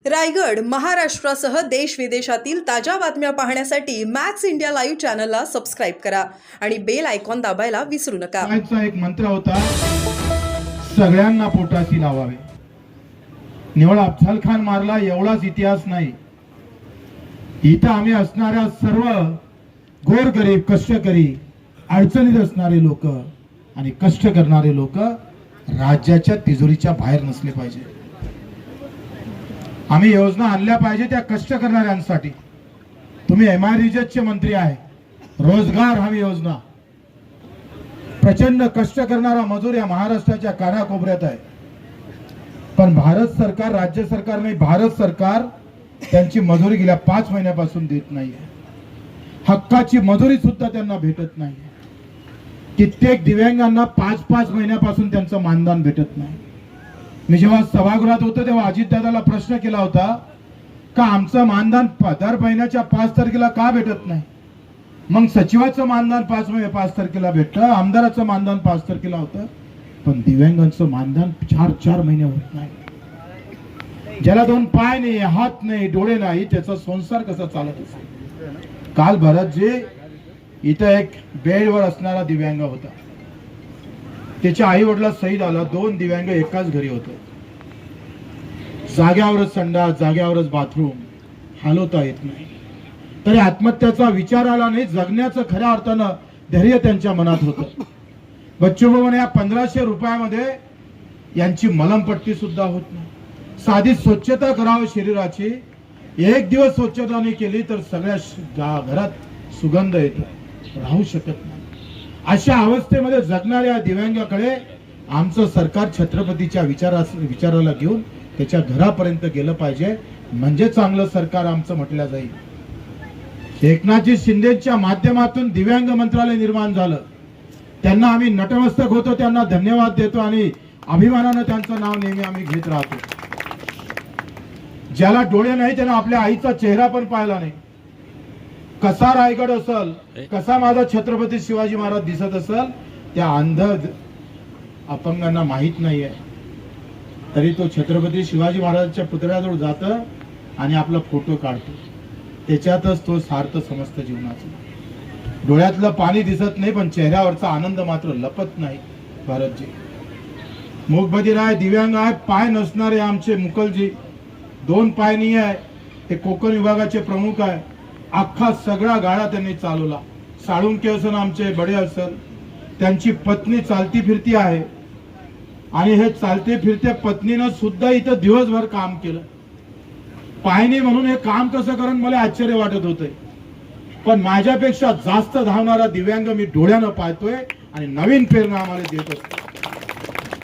रायगड महाराष्ट्रासह देश विदेशातील ताज्या बातम्या पाहण्यासाठी मॅक्स इंडिया लाईव्ह चॅनलला सबस्क्राईब करा आणि बेल आयकॉन दाबायला विसरू नका। आजचा एक मंत्र होता, सगळ्यांना पोटाशी लावावे। निवळ अफजल खान मारला एवढाच इतिहास नाही, इथं आम्ही असणाऱ्या सर्व गोरगरीब कष्टकरी अडचणीत असणारे लोक आणि कष्ट करणारे लोक राज्याच्या तिजोरीच्या बाहेर नसले पाहिजे। आम्ही योजना आणल्या पाहिजे त्या कष्ट करणाऱ्यांसाठी। तुम्ही MIDGचे मंत्री आहे, रोजगार हमी योजना, प्रचंड कष्ट करणारा मजूर या महाराष्ट्राच्या कानाकोपऱ्यात आहे, पण भारत सरकार, राज्य सरकार नाही, भारत सरकार त्यांची मजुरी गेल्या 5 महिन्यापासून देत नाहीये। हक्काची मजुरी सुद्धा त्यांना भेटत नाही। कित्येक दिव्यांगांना 5-5 महिन्यापासून त्यांचं मानधन भेटत नाही। मी जेव्हा सभागृहात होतो तेव्हा अजितदादाला प्रश्न केला होता का आमचं मानधन दर महिन्याच्या 5 तारखेला का भेटत नाही। मग सचिवाचं मानधन 5 तारखेला भेटतं, आमदाराचं मानधन 5 तारखेला होतं, पण दिव्यांगांचं मानधन 4 महिने होत नाही। ज्याला 2 पाय नाही, हात नाही, डोळे नाही, त्याचा संसार कसा चालत असेल। काल भरतजी इथं एक बेडवर असणारा दिव्यांग होता, त्याच्या आई वडिला शहीद आला, 2 दिव्यांग एकाच घरी होते। जाग्यावरच संडास, जाग्यावरच बाथरूम, हलवता येत नाही, तरी आत्महत्याचा विचार आला नाही। जगण्याचं खऱ्या अर्थानं धैर्य त्यांच्या मनात होतं। बच्चू भाऊ म्हणे, या 1500 रुपयामध्ये यांची मलमपट्टी सुद्धा होत नाही। साधी स्वच्छता करावी शरीराची, एक दिवस स्वच्छता नाही केली तर सगळ्या घरात सुगंध येतो, राहू शकत नाही। अशा अवस्थेमध्ये जगणाऱ्या दिव्यांगाकडे आमचं सरकार छत्रपतीच्या विचाराला घेऊन त्याच्या घरापर्यंत गेलं पाहिजे, म्हणजे चांगलं सरकार आमचं म्हटलं जाईल। एकनाथजी शिंदेच्या माध्यमातून दिव्यांग मंत्रालय निर्माण झालं, त्यांना आम्ही नतमस्तक होतो, त्यांना धन्यवाद देतो आणि अभिमानानं त्यांचं नाव नेहमी आम्ही घेत राहतो। ज्याला डोळे नाही त्यानं आपल्या आईचा चेहरा पण पाहिला नाही। कसा रायगड असेल, कसा माझा छत्रपती शिवाजी महाराज दिसत असेल, त्या अंध अपंगांना माहित नाहीये, तरी तो छत्रपती शिवाजी महाराजांच्या पुतळ्याजवळ जातं आणि आपला फोटो काढतो, त्याच्यातच तो सार्थ समजतं जीवनाचं। डोळ्यातलं पाणी दिसत नाही, पण चेहऱ्यावरचा आनंद मात्र लपत नाही। भारतजी मूकबधीर आहे, दिव्यांग आहे, पाय नसणारे आमचे मुकलजी, 2 पाय नाही आहे, ते कोकण विभागाचे प्रमुख आहे। अख्खा सगळा गाडा त्यांनी चालवला। साळुंके असन, आमचे बडे असन, त्यांची पत्नी चालती फिरती आहे आणि हे चालते फिरते पत्नीनं सुद्धा इथं दिवसभर काम केलं। पायनी म्हणून हे काम कसं करून मला आश्चर्य वाटत होते, पण माझ्यापेक्षा जास्त धावणारा दिव्यांग मी डोळ्यानं पाहतोय आणि नवीन प्रेरणा आम्हाला देत असतो।